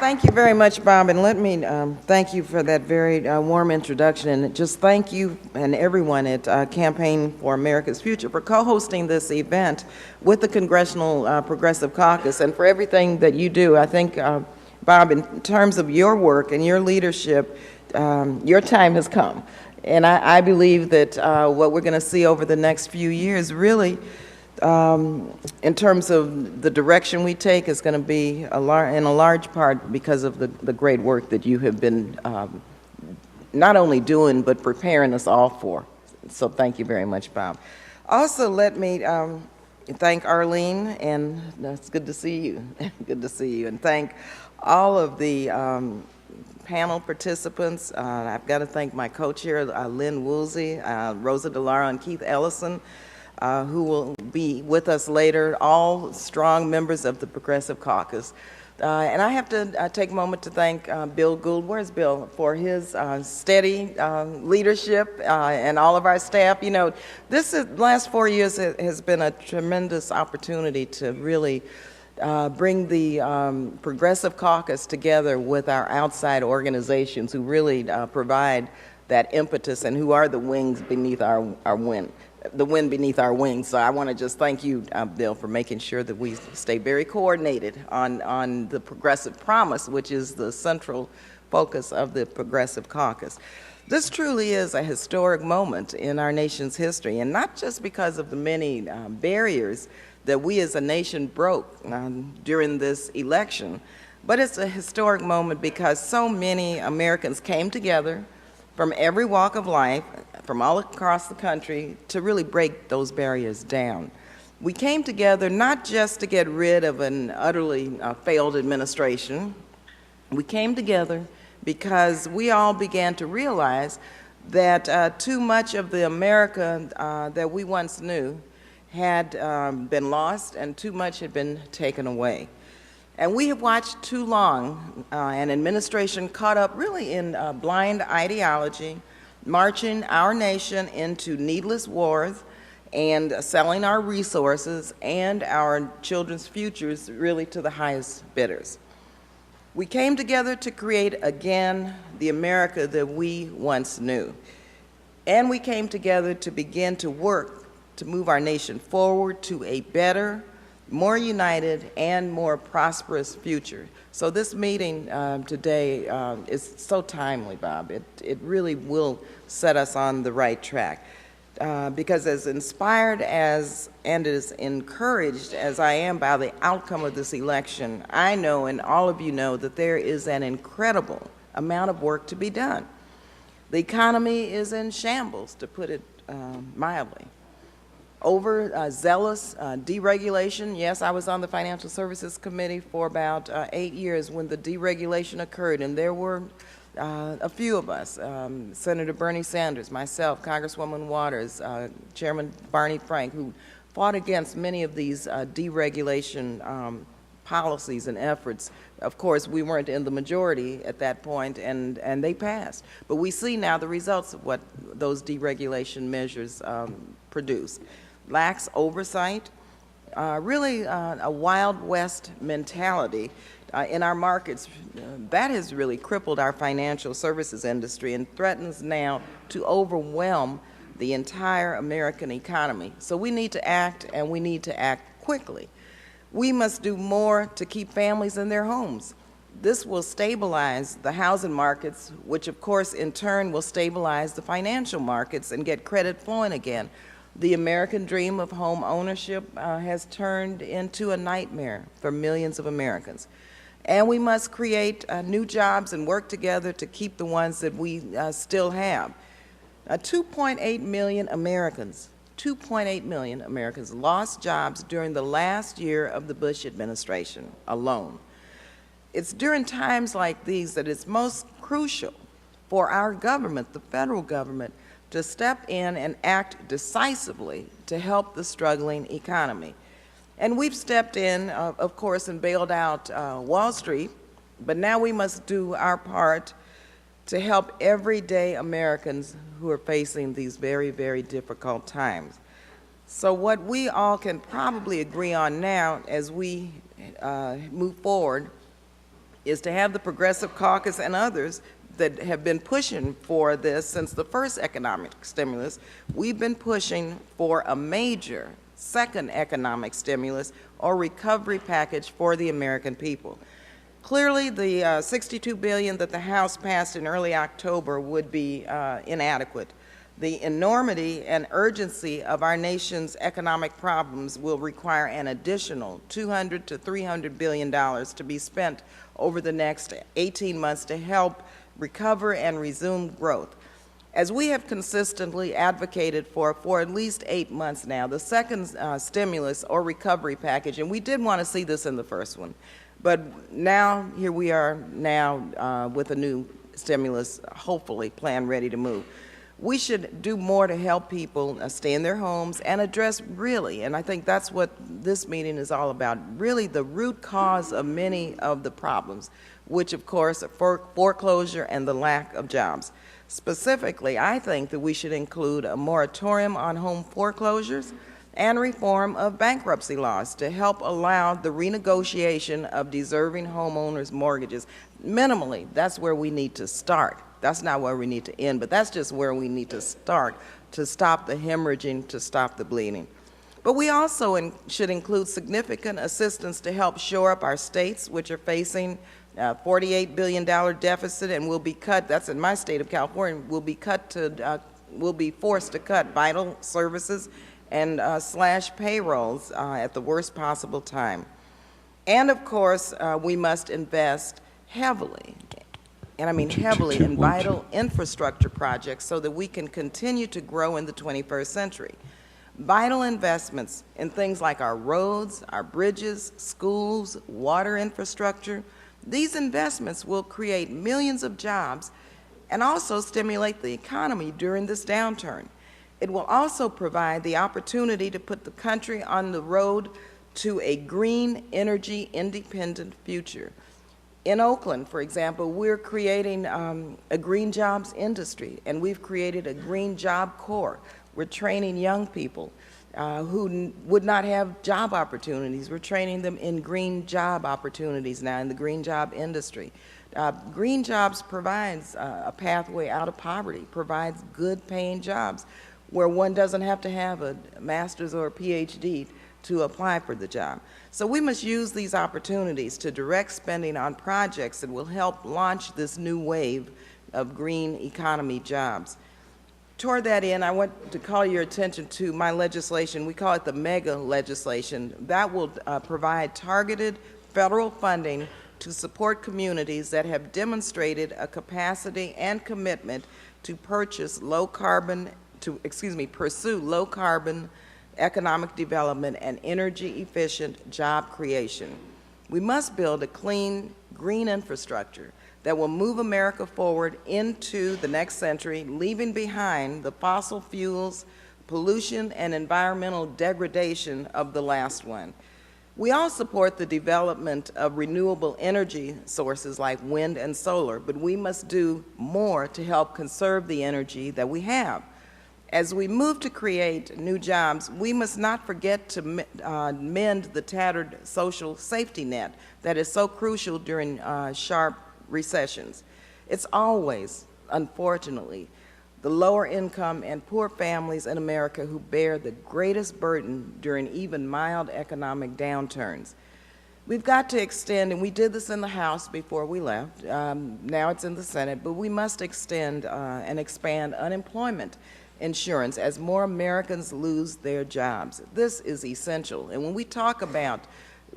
Thank you very much, Bob, and let me thank you for that very warm introduction, and just thank you and everyone at Campaign for America's Future for co-hosting this event with the Congressional Progressive Caucus, and for everything that you do. I think, Bob, in terms of your work and your leadership, your time has come, and I believe that what we're going to see over the next few years really in terms of the direction we take is going to be in a large part because of the great work that you have been not only doing but preparing us all for. So thank you very much, Bob. Also, let me thank Arlene, and it's good to see you. Good to see you, and thank all of the panel participants. I've got to thank my co-chair, Lynn Woolsey, Rosa DeLauro, and Keith Ellison, who will be with us later, all strong members of the Progressive Caucus. And I have to take a moment to thank Bill Gould, where's Bill, for his steady leadership and all of our staff. You know, last 4 years has been a tremendous opportunity to really bring the Progressive Caucus together with our outside organizations who really provide that impetus and who are the wings beneath our wind. The wind beneath our wings. So I want to just thank you, Bill, for making sure that we stay very coordinated on the Progressive Promise, which is the central focus of the Progressive Caucus. This truly is a historic moment in our nation's history, and not just because of the many barriers that we as a nation broke during this election, but it's a historic moment because so many Americans came together from every walk of life, from all across the country, to really break those barriers down. We came together not just to get rid of an utterly failed administration. We came together because we all began to realize that too much of the America that we once knew had been lost and too much had been taken away. And we have watched too long an administration caught up really in blind ideology, marching our nation into needless wars and selling our resources and our children's futures really to the highest bidders. We came together to create again the America that we once knew. And we came together to begin to work to move our nation forward to a better, more united, and more prosperous future. So this meeting today is so timely, Bob. It really will set us on the right track. Because as inspired as and as encouraged as I am by the outcome of this election, I know and all of you know that there is an incredible amount of work to be done. The economy is in shambles, to put it mildly. Overzealous deregulation. Yes, I was on the Financial Services Committee for about 8 years when the deregulation occurred, and there were a few of us, Senator Bernie Sanders, myself, Congresswoman Waters, Chairman Barney Frank, who fought against many of these deregulation policies and efforts. Of course, we weren't in the majority at that point, and they passed. But we see now the results of what those deregulation measures produce. Lax oversight, really a Wild West mentality in our markets. That has really crippled our financial services industry and threatens now to overwhelm the entire American economy. So we need to act, and we need to act quickly. We must do more to keep families in their homes. This will stabilize the housing markets, which of course in turn will stabilize the financial markets and get credit flowing again. The American dream of home ownership has turned into a nightmare for millions of Americans. And we must create new jobs and work together to keep the ones that we still have. 2.8 million Americans, 2.8 million Americans lost jobs during the last year of the Bush administration alone. It's during times like these that it's most crucial for our government, the federal government, to step in and act decisively to help the struggling economy. And we've stepped in, of course, and bailed out Wall Street, but now we must do our part to help everyday Americans who are facing these very, very difficult times. So what we all can probably agree on now as we move forward is to have the Progressive Caucus and others that have been pushing for this since the first economic stimulus. We've been pushing for a major second economic stimulus or recovery package for the American people. Clearly, the $62 billion that the House passed in early October would be inadequate. The enormity and urgency of our nation's economic problems will require an additional $200 to $300 billion to be spent over the next 18 months to help recover and resume growth. As we have consistently advocated for at least 8 months now, the second stimulus or recovery package, and we did want to see this in the first one, but now here we are now with a new stimulus, hopefully plan ready to move. We should do more to help people stay in their homes and address really, and I think that's what this meeting is all about, really the root cause of many of the problems, which of course are foreclosure and the lack of jobs. Specifically, I think that we should include a moratorium on home foreclosures and reform of bankruptcy laws to help allow the renegotiation of deserving homeowners' mortgages. Minimally, that's where we need to start. That's not where we need to end, but that's just where we need to start to stop the hemorrhaging, to stop the bleeding. But we also should include significant assistance to help shore up our states, which are facing $48 billion deficit and will be cut, that's in my state of California, will be forced to cut vital services and slash payrolls at the worst possible time. And of course, we must invest heavily, and I mean heavily, in vital infrastructure projects so that we can continue to grow in the 21st century. Vital investments in things like our roads, our bridges, schools, water infrastructure. These investments will create millions of jobs and also stimulate the economy during this downturn. It will also provide the opportunity to put the country on the road to a green, energy independent future. In Oakland, for example, we're creating a green jobs industry, and we've created a green job corps. We're training young people who would not have job opportunities. We're training them in green job opportunities now in the green job industry. Green jobs provides a pathway out of poverty, provides good paying jobs where one doesn't have to have a master's or a PhD to apply for the job. So we must use these opportunities to direct spending on projects that will help launch this new wave of green economy jobs. Toward that end, I want to call your attention to my legislation. We call it the MEGA legislation. That will provide targeted federal funding to support communities that have demonstrated a capacity and commitment to pursue low carbon economic development and energy efficient job creation. We must build a clean, green infrastructure that will move America forward into the next century, leaving behind the fossil fuels, pollution, and environmental degradation of the last one. We all support the development of renewable energy sources like wind and solar, but we must do more to help conserve the energy that we have. As we move to create new jobs, we must not forget to mend the tattered social safety net that is so crucial during sharp recessions. It's always, unfortunately, the lower income and poor families in America who bear the greatest burden during even mild economic downturns. We've got to extend, and we did this in the House before we left, now it's in the Senate, but we must extend and expand unemployment insurance as more Americans lose their jobs. This is essential. And when we talk about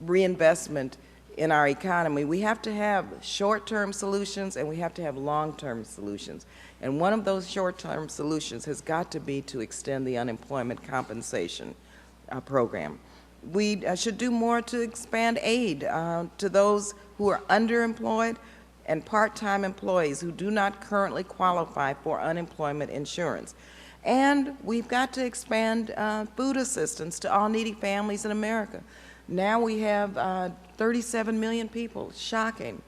reinvestment in our economy, we have to have short-term solutions and we have to have long-term solutions. And one of those short-term solutions has got to be to extend the unemployment compensation program. We should do more to expand aid to those who are underemployed and part-time employees who do not currently qualify for unemployment insurance. And we've got to expand food assistance to all needy families in America. Now we have 37 million people, shocking,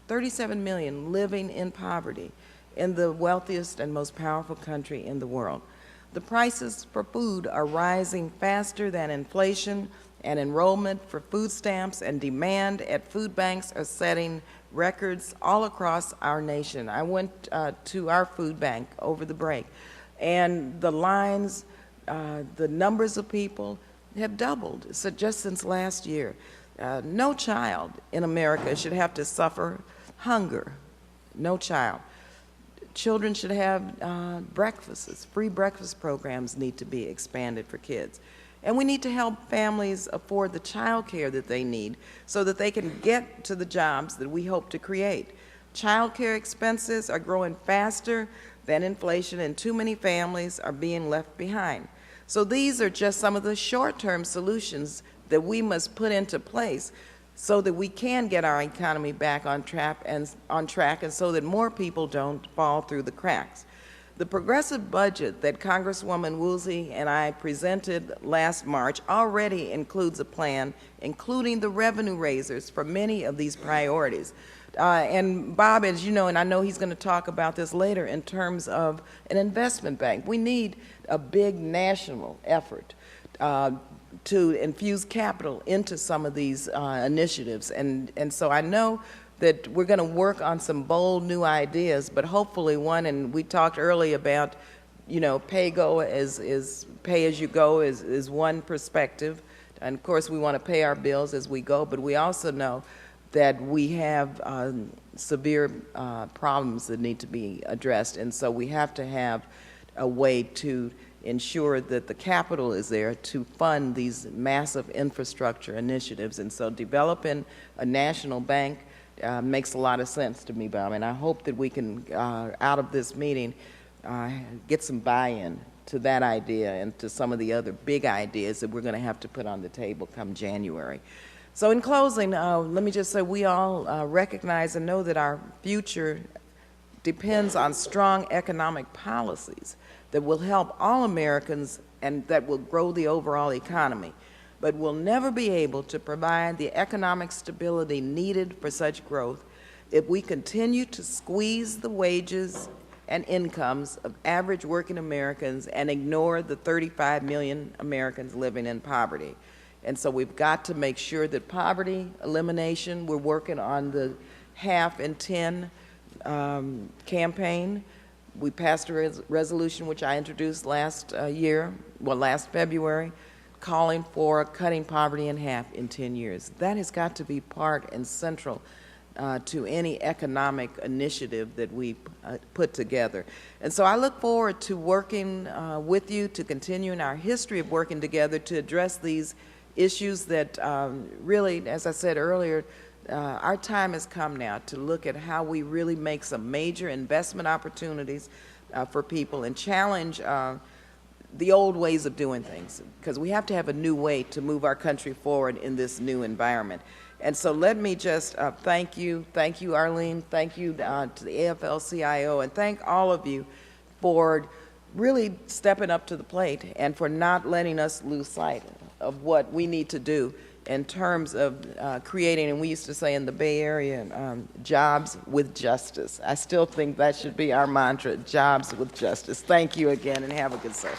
37 million living in poverty in the wealthiest and most powerful country in the world. The prices for food are rising faster than inflation, and enrollment for food stamps and demand at food banks are setting records all across our nation. I went to our food bank over the break, and the lines, the numbers of people have doubled so just since last year. No child in America should have to suffer hunger. No child. Children should have breakfasts. Free breakfast programs need to be expanded for kids. And we need to help families afford the child care that they need so that they can get to the jobs that we hope to create. Child care expenses are growing faster than inflation, and too many families are being left behind. So these are just some of the short-term solutions that we must put into place so that we can get our economy back on track and so that more people don't fall through the cracks. The progressive budget that Congresswoman Woolsey and I presented last March already includes a plan, including the revenue raisers for many of these priorities. And Bob, as you know, and I know he's going to talk about this later in terms of an investment bank, we need a big national effort to infuse capital into some of these initiatives. And so I know that we're going to work on some bold new ideas, but hopefully one, and we talked earlier about, you know, pay-go is pay-as-you-go is one perspective. And of course we want to pay our bills as we go, but we also know that we have severe problems that need to be addressed, and so we have to have a way to ensure that the capital is there to fund these massive infrastructure initiatives. And so developing a national bank makes a lot of sense to me, Bob, and I hope that we can, out of this meeting, get some buy-in to that idea and to some of the other big ideas that we're going to have to put on the table come January. So in closing, let me just say we all recognize and know that our future depends on strong economic policies that will help all Americans and that will grow the overall economy. But we'll never be able to provide the economic stability needed for such growth if we continue to squeeze the wages and incomes of average working Americans and ignore the 35 million Americans living in poverty. And so we've got to make sure that poverty elimination, we're working on the half in 10 campaign. We passed a resolution which I introduced last February, calling for cutting poverty in half in 10 years. That has got to be part and central to any economic initiative that we put together. And so I look forward to working with you, to continuing our history of working together to address these issues that really, as I said earlier, our time has come now to look at how we really make some major investment opportunities for people and challenge the old ways of doing things, because we have to have a new way to move our country forward in this new environment. And so let me just thank you, Arlene, thank you to the AFL-CIO, and thank all of you for really stepping up to the plate and for not letting us lose sight of what we need to do in terms of creating, and we used to say in the Bay Area, jobs with justice. I still think that should be our mantra, jobs with justice. Thank you again, and have a good session.